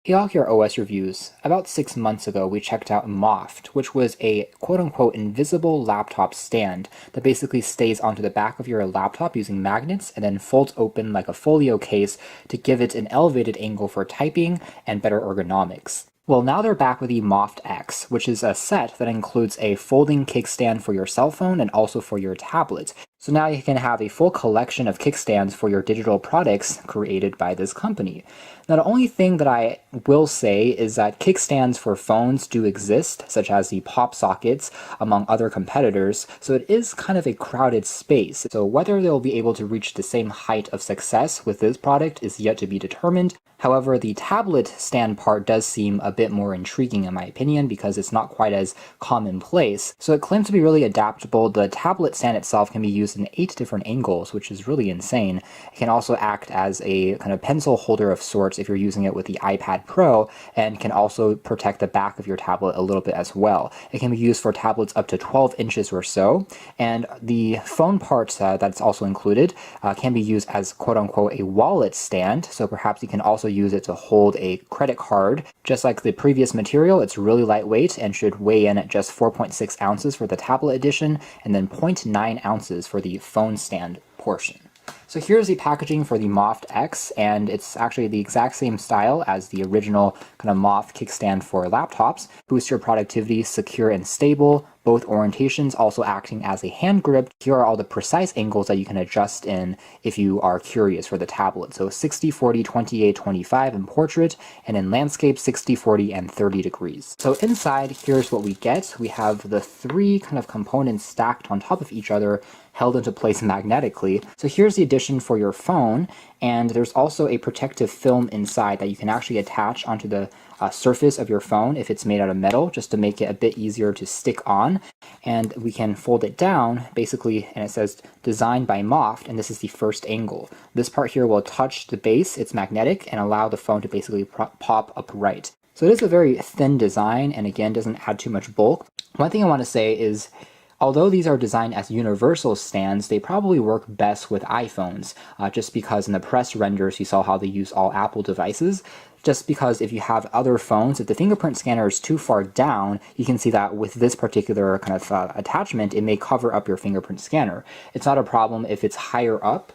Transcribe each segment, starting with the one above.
Hey all here OS reviews. About 6 months ago we checked out MOFT, which was a quote-unquote invisible laptop stand that basically stays onto the back of your laptop using magnets and then folds open like a folio case to give it an elevated angle for typing and better ergonomics. Well, now they're back with the MOFT X, which is a set that includes a folding kickstand for your cell phone and also for your tablet. So now you can have a full collection of kickstands for your digital products created by this company. Now, the only thing that I will say is that kickstands for phones do exist, such as the pop sockets, among other competitors, so it is kind of a crowded space. So whether they'll be able to reach the same height of success with this product is yet to be determined. However, the tablet stand part does seem a bit more intriguing in my opinion because it's not quite as commonplace. So it claims to be really adaptable. The tablet stand itself can be used in 8 different angles, which is really insane. It can also act as a kind of pencil holder of sorts if you're using it with the iPad Pro, and can also protect the back of your tablet a little bit as well. It can be used for tablets up to 12 inches or so, and the phone part that's also included can be used as quote-unquote a wallet stand, so perhaps you can also use it to hold a credit card. Just like the previous material, it's really lightweight and should weigh in at just 4.6 ounces for the tablet edition, and then 0.9 ounces for the phone stand portion. So here's the packaging for the MOFT X, and it's actually the exact same style as the original kind of MOFT kickstand for laptops. Boost your productivity, secure and stable, both orientations also acting as a hand grip. Here are all the precise angles that you can adjust in if you are curious for the tablet. So 60, 40, 28, 25 in portrait, and in landscape 60, 40, and 30 degrees. So inside, here's what we get. We have the 3 kind of components stacked on top of each other, held into place magnetically. So here's the addition for your phone, and there's also a protective film inside that you can actually attach onto the surface of your phone if it's made out of metal, just to make it a bit easier to stick on. And we can fold it down basically, and it says designed by MOFT, and this is the first angle. This part here will touch the base, it's magnetic, and allow the phone to basically pop upright. So it is a very thin design, and again doesn't add too much bulk. One thing I want to say is, although these are designed as universal stands, they probably work best with iPhones, just because in the press renders you saw how they use all Apple devices. Just because if you have other phones, if the fingerprint scanner is too far down, you can see that with this particular kind of attachment, it may cover up your fingerprint scanner. It's not a problem if it's higher up,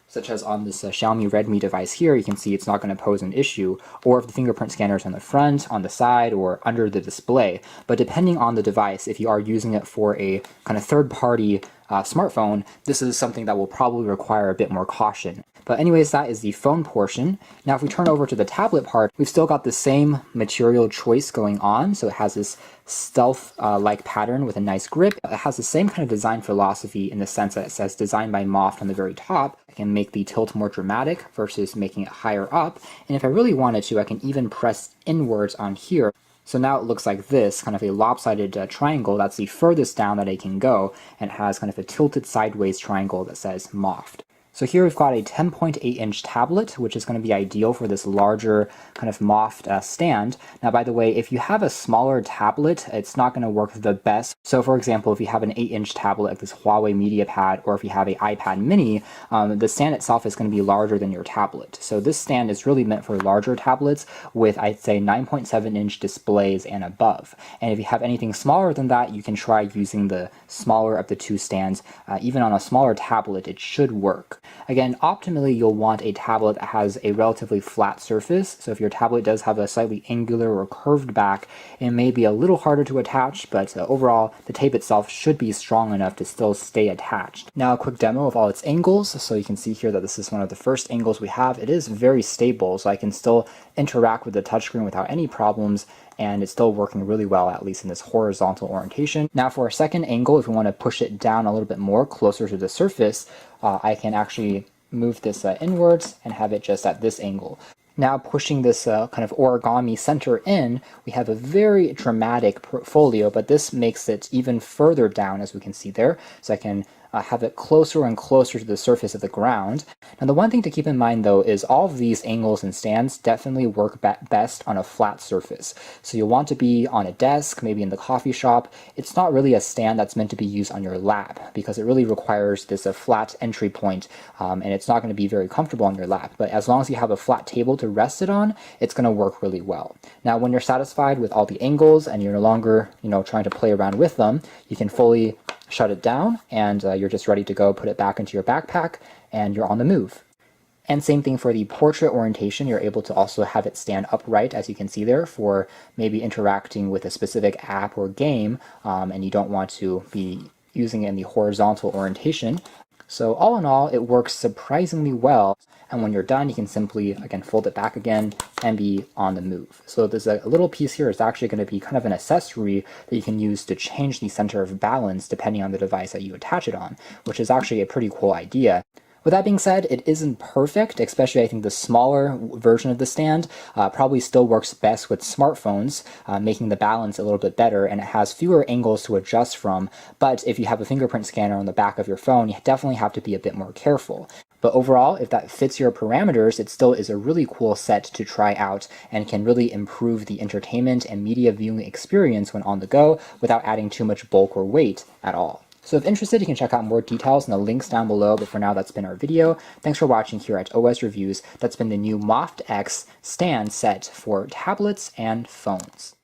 such as on this Xiaomi Redmi device here. You can see it's not going to pose an issue, or if the fingerprint scanner is on the front, on the side, or under the display. But depending on the device, if you are using it for a kind of third-party smartphone, this is something that will probably require a bit more caution. But anyways, that is the phone portion. Now if we turn over to the tablet part, we've still got the same material choice going on. So it has this stealth-like pattern with a nice grip. It has the same kind of design philosophy in the sense that it says designed by MOFT on the very top. I can make the tilt more dramatic versus making it higher up. And if I really wanted to, I can even press inwards on here. So now it looks like this, kind of a lopsided triangle. That's the furthest down that it can go, and it has kind of a tilted sideways triangle that says MOFT. So here we've got a 10.8-inch tablet, which is going to be ideal for this larger kind of MOFT stand. Now, by the way, if you have a smaller tablet, it's not going to work the best. So for example, if you have an 8-inch tablet like this Huawei MediaPad, or if you have an iPad mini, the stand itself is going to be larger than your tablet. So this stand is really meant for larger tablets with, I'd say, 9.7-inch displays and above. And if you have anything smaller than that, you can try using the smaller of the 2 stands. Even on a smaller tablet, it should work. Again, optimally, you'll want a tablet that has a relatively flat surface. So if your tablet does have a slightly angular or curved back, it may be a little harder to attach, but overall, the tape itself should be strong enough to still stay attached. Now, a quick demo of all its angles. So you can see here that this is one of the first angles we have. It is very stable, so I can still interact with the touchscreen without any problems, and it's still working really well, at least in this horizontal orientation. Now for a second angle, if we want to push it down a little bit more, closer to the surface, I can actually move this inwards and have it just at this angle. Now pushing this kind of origami center in, we have a very dramatic portfolio, but this makes it even further down, as we can see there. So I can have it closer and closer to the surface of the ground. Now the one thing to keep in mind though is all of these angles and stands definitely work best on a flat surface. So you'll want to be on a desk, maybe in the coffee shop. It's not really a stand that's meant to be used on your lap because it really requires this flat entry point, and it's not going to be very comfortable on your lap. But as long as you have a flat table to rest it on, it's going to work really well. Now when you're satisfied with all the angles and you're no longer trying to play around with them, you can fully shut it down and you're just ready to go, put it back into your backpack, and you're on the move. And same thing for the portrait orientation. You're able to also have it stand upright, as you can see there, for maybe interacting with a specific app or game, and you don't want to be using it in the horizontal orientation. So all in all, it works surprisingly well. And when you're done, you can simply, again, fold it back again and be on the move. So there's a little piece here. It's actually going to be kind of an accessory that you can use to change the center of balance depending on the device that you attach it on, which is actually a pretty cool idea. With that being said, it isn't perfect, especially I think the smaller version of the stand probably still works best with smartphones, making the balance a little bit better, and it has fewer angles to adjust from. But if you have a fingerprint scanner on the back of your phone, you definitely have to be a bit more careful. But overall, if that fits your parameters, it still is a really cool set to try out and can really improve the entertainment and media viewing experience when on the go without adding too much bulk or weight at all. So if interested, you can check out more details in the links down below, but for now that's been our video. Thanks for watching here at OS Reviews. That's been the new MOFT X stand set for tablets and phones.